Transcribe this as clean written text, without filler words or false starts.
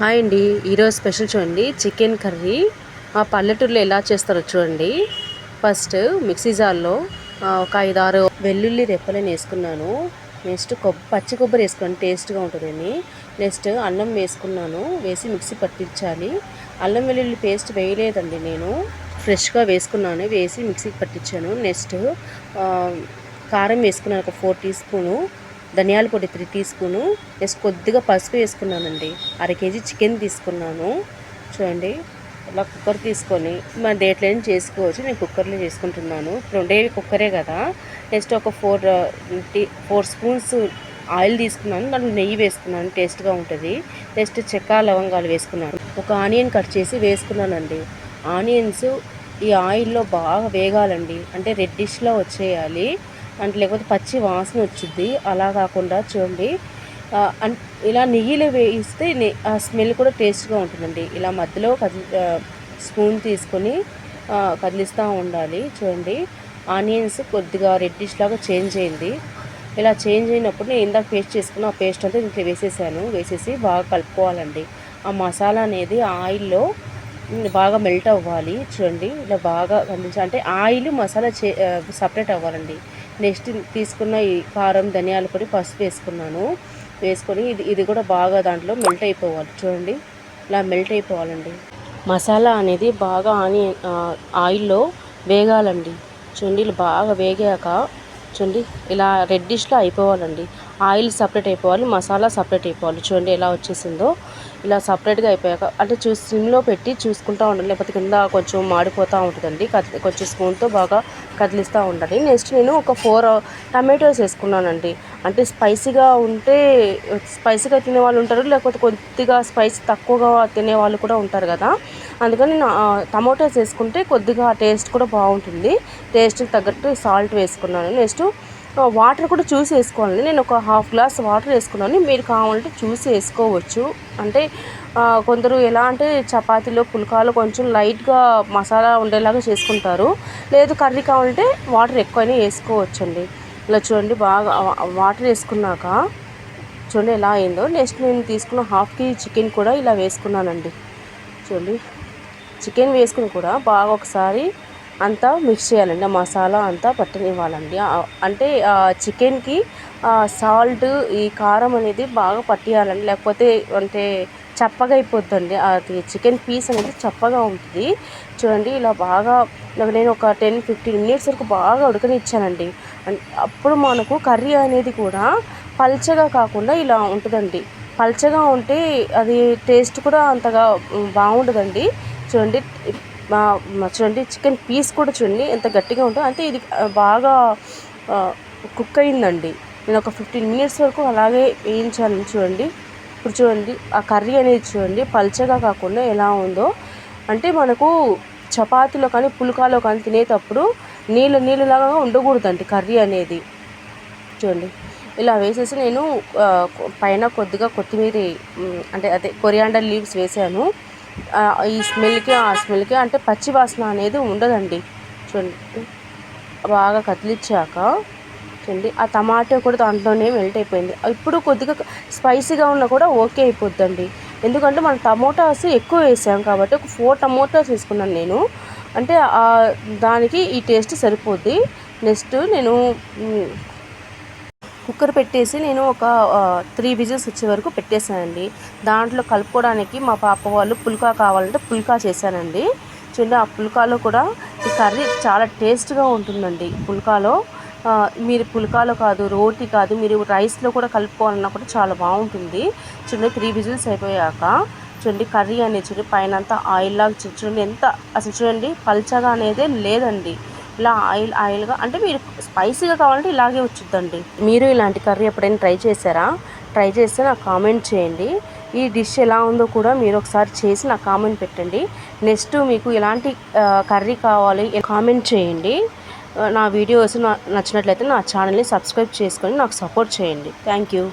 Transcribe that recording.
Hi అండి. ఈరోజు special చూడండి, చికెన్ కర్రీ మా పల్లెటూరులో ఎలా చేస్తారో చూడండి. ఫస్ట్ మిక్సీ జార్లో ఒక 5-6 వెల్లుల్లి రెప్పలని వేసుకున్నాను. నెక్స్ట్ పచ్చి కొబ్బరి వేసుకున్నాను, టేస్ట్గా ఉంటుందని. నెక్స్ట్ అల్లం వేసుకున్నాను, వేసి మిక్సీ పట్టించాలి. అల్లం వెల్లుల్లి పేస్ట్ వేయలేదండి, నేను ఫ్రెష్గా వేసుకున్నాను, వేసి మిక్సీకి పట్టించాను. నెక్స్ట్ కారం వేసుకున్నాను, ఒక 4 టీ స్పూను. ధనియాల పొడి 3 టీ స్పూను. నెక్స్ట్ కొద్దిగా పసుపు వేసుకున్నానండి. 1/2 కేజీ చికెన్ తీసుకున్నాను. చూడండి, ఇలా కుక్కర్ తీసుకొని మన దేంట్లోనే చేసుకోవచ్చు, నేను కుక్కర్లో చేసుకుంటున్నాను. ఇప్పుడు ఉండేవి కుక్కరే కదా. నెక్స్ట్ ఒక 4 స్పూన్స్ ఆయిల్ తీసుకున్నాను, దాంట్లో నెయ్యి వేసుకున్నాను, టేస్ట్గా ఉంటుంది. నెక్స్ట్ చెక్క లవంగాలు వేసుకున్నాను. ఒక ఆనియన్ కట్ చేసి వేసుకున్నానండి. ఆనియన్స్ ఈ ఆయిల్లో బాగా వేగాలండి, అంటే రెడ్డిష్లో వచ్చేయాలి, అంటే లేకపోతే పచ్చి వాసన వచ్చింది. అలా కాకుండా చూడండి, ఇలా నెయ్యిలో వేయిస్తే ఆ స్మెల్ కూడా టేస్ట్గా ఉంటుందండి. ఇలా మధ్యలో స్పూన్ తీసుకొని కదిలిస్తూ ఉండాలి. చూడండి, ఆనియన్స్ కొద్దిగా రెడ్డిష్ లాగా చేంజ్ అయింది. ఇలా చేంజ్ అయినప్పుడు నేను ఇందాక పేస్ట్ చేసుకున్న ఆ పేస్ట్ అంతా ఇంట్లో వేసేసాను. వేసేసి బాగా కలుపుకోవాలండి. ఆ మసాలా అనేది ఆయిల్లో బాగా మెల్ట్ అవ్వాలి. చూడండి, ఇలా బాగా కనిపించాలి, అంటే ఆయిల్ మసాలా సపరేట్ అవ్వాలండి. నెక్స్ట్ తీసుకున్న ఈ కారం, ధనియాల పొడి, పసుపు వేసుకున్నాను. వేసుకొని ఇది కూడా బాగా దాంట్లో మెల్ట్ అయిపోవాలి. చూడండి, ఇలా మెల్ట్ అయిపోవాలండి. మసాలా అనేది బాగా ఆయిల్లో వేగాలండి. చూడండి, ఇలా బాగా వేగాక చూడండి, ఇలా రెడ్డిష్లో అయిపోవాలండి. ఆయిల్ సపరేట్ అయిపోవాలి, మసాలా సపరేట్ అయిపోవాలి. చూడండి ఎలా వచ్చేసిందో. ఇలా సపరేట్గా అయిపోయాక అంటే సిమ్లో పెట్టి చూసుకుంటూ ఉండాలి, లేకపోతే కింద కొంచెం మాడిపోతూ ఉంటుందండి. కొంచెం స్పూన్తో బాగా కదిలిస్తూ ఉండాలి. నెక్స్ట్ నేను ఒక 4 టమాటోస్ వేసుకున్నానండి. అంటే స్పైసీగా ఉంటే స్పైసీగా తినేవాళ్ళు ఉంటారు, లేకపోతే కొద్దిగా స్పైస్ తక్కువగా తినేవాళ్ళు కూడా ఉంటారు కదా. అందుకని నేను టమాటోస్ వేసుకుంటే కొద్దిగా టేస్ట్ కూడా బాగుంటుంది. టేస్ట్కి తగ్గట్టు సాల్ట్ వేసుకున్నాను. నెక్స్ట్ వాటర్ కూడా చూసి వేసుకోవాలండి. నేను ఒక 1/2 గ్లాస్ వాటర్ వేసుకున్నాను. మీరు కావాలంటే చూసి వేసుకోవచ్చు. అంటే కొందరు ఎలా అంటే చపాతీలో, పుల్కాలో కొంచెం లైట్గా మసాలా ఉండేలాగా చేసుకుంటారు. లేదు కర్రీ కావాలంటే వాటర్ ఎక్కువైనా వేసుకోవచ్చండి. ఇలా చూడండి, బాగా వాటర్ వేసుకున్నాక చూడండి ఎలా అయిందో. నెక్స్ట్ నేను తీసుకున్న 1/2 కేజీ చికెన్ కూడా ఇలా వేసుకున్నానండి. చూడండి, చికెన్ వేసుకుని కూడా బాగా ఒకసారి అంతా మిక్స్ చేయాలండి. ఆ మసాలా అంతా పట్టనివ్వాలండి. అంటే చికెన్కి సాల్ట్, ఈ కారం అనేది బాగా పట్టియాలండి, లేకపోతే అంటే చప్పగా అయిపోద్దండి. అది చికెన్ పీస్ అనేది చప్పగా ఉంటుంది. చూడండి, ఇలా బాగా నేను ఒక 10-15 మినిట్స్ వరకు బాగా ఉడకనిచ్చానండి. అప్పుడు మనకు కర్రీ అనేది కూడా పల్చగా కాకుండా ఇలా ఉంటుందండి. పల్చగా ఉంటే అది టేస్ట్ కూడా అంతగా బాగుండదండి. చూడండి, చూడండి, చికెన్ పీస్ కూడా చూడండి ఎంత గట్టిగా ఉంటుందో. అంటే ఇది బాగా కుక్ అయిందండి. నేను ఒక 15 మినిట్స్ వరకు అలాగే వేయించాను. చూడండి, ఇప్పుడు చూడండి ఆ కర్రీ అనేది చూడండి పల్చగా కాకుండా ఎలా ఉందో. అంటే మనకు చపాతీలో కానీ పుల్కాలో కానీ తినేటప్పుడు నీళ్ళలాగా ఉండకూడదండి కర్రీ అనేది. చూడండి, ఇలా వేసేసి నేను పైన కొద్దిగా కొత్తిమీర, అంటే అదే కొరియాండర్ లీవ్స్ వేసాను. ఈ స్మెల్కి ఆ స్మెల్కి అంటే పచ్చి వాసన అనేది ఉండదండి. చూడండి, బాగా కదిలిచ్చాక చూడండి ఆ టమాటో కూడా దాంట్లోనే మెల్ట్ అయిపోయింది. ఇప్పుడు కొద్దిగా స్పైసీగా ఉన్నా కూడా ఓకే అయిపోద్దండి. ఎందుకంటే మనం టమోటాస్ ఎక్కువ వేసాం కాబట్టి ఒక 4 టమోటాస్ వేసుకున్నాను నేను. అంటే దానికి ఈ టేస్ట్ సరిపోద్ది. నెక్స్ట్ నేను కుక్కర్ పెట్టేసి నేను ఒక 3 విజిల్స్ వచ్చే వరకు పెట్టేశానండి. దాంట్లో కలుపుకోవడానికి మా పాప వాళ్ళు పుల్కా కావాలంటే పుల్కా చేశానండి. చూడండి, ఆ పుల్కాలో కూడా ఈ కర్రీ చాలా టేస్ట్గా ఉంటుందండి. పుల్కాలో మీరు పుల్కాలో కాదు, రోటీ కాదు, మీరు రైస్లో కూడా కలుపుకోవాలన్నా కూడా చాలా బాగుంటుంది. చూడండి, 3 విజిల్స్ అయిపోయాక చూడండి కర్రీ అనేది చూడండి పైన అంతా ఆయిల్ లాగా చూడండి ఎంత అసలు చూడండి పల్చగా అనేది లేదండి. ఇలా ఆయిల్గా, అంటే మీరు స్పైసీగా కావాలంటే ఇలాగే వచ్చిద్దండి. మీరు ఇలాంటి కర్రీ ఎప్పుడైనా ట్రై చేశారా? ట్రై చేస్తే నాకు కామెంట్ చేయండి. ఈ డిష్ ఎలా ఉందో కూడా మీరు ఒకసారి చేసి నాకు కామెంట్ పెట్టండి. నెక్స్ట్ మీకు ఎలాంటి కర్రీ కావాలి కామెంట్ చేయండి. నా వీడియోస్ నచ్చినట్లయితే నా ఛానల్ని సబ్స్క్రైబ్ చేసుకొని నాకు సపోర్ట్ చేయండి. Thank you.